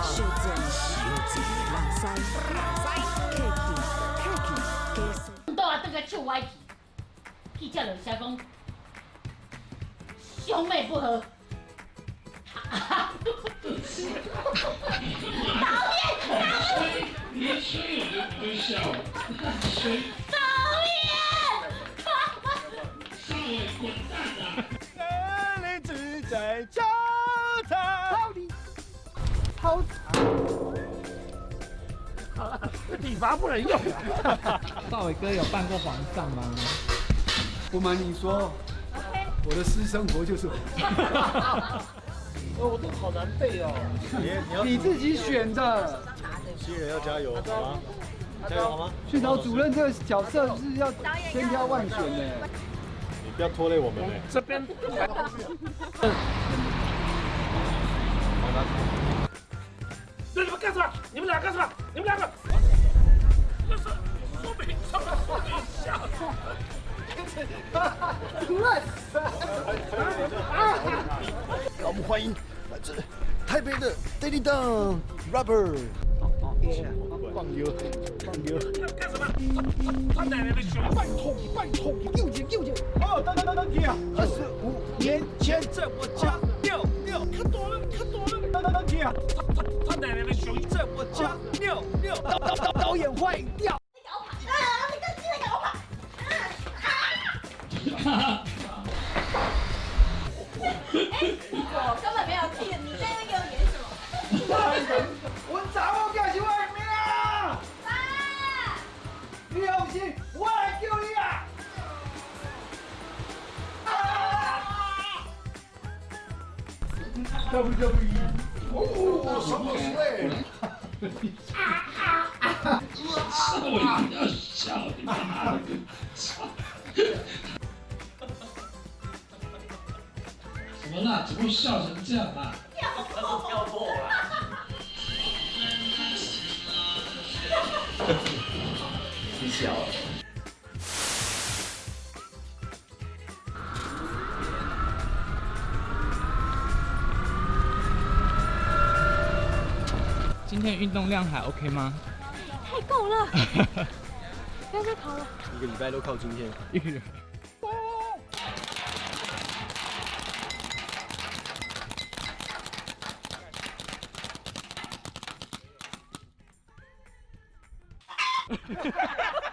修正人塞客气加深。倒啊，倒个笑歪去。记者就写讲，兄妹不和。讨厌！你吹我就不会笑，吹。讨厌！少爷滚蛋啊！人只在交叉。好的，好。体罚不能用啊！少伟哥有扮过皇上吗？不瞒你说，我的私生活就是。我这好难背哦。你自己选的。新人要加油，好吗？加油好吗？训导主任这个角色是要千挑万选的。你不要拖累我们嘞。这边。那你们干什么？你们俩干什么？你们两个。这是说明什么？说明笑。主任。让我们欢迎来自台北的 Daddy Down Rapper。放牛，放牛。干什么？他奶奶的熊！拜托，又见。哦，等啊！25年前在我家尿，看多了。等啊！他奶奶的熊在我家尿，导演坏掉。我根本没有听，你在那给我演什么？我查某囝是外面啊！爸！你放心，我来救你啊！WWE， 哦，什么水？少伟不要笑，你妈的！怎么啦？怎么会笑成这样啦？要破了。你小。今天运动量还 OK 吗？太够了，不要再跑了。一个礼拜都靠今天。一个人。哈哈哈哈哈！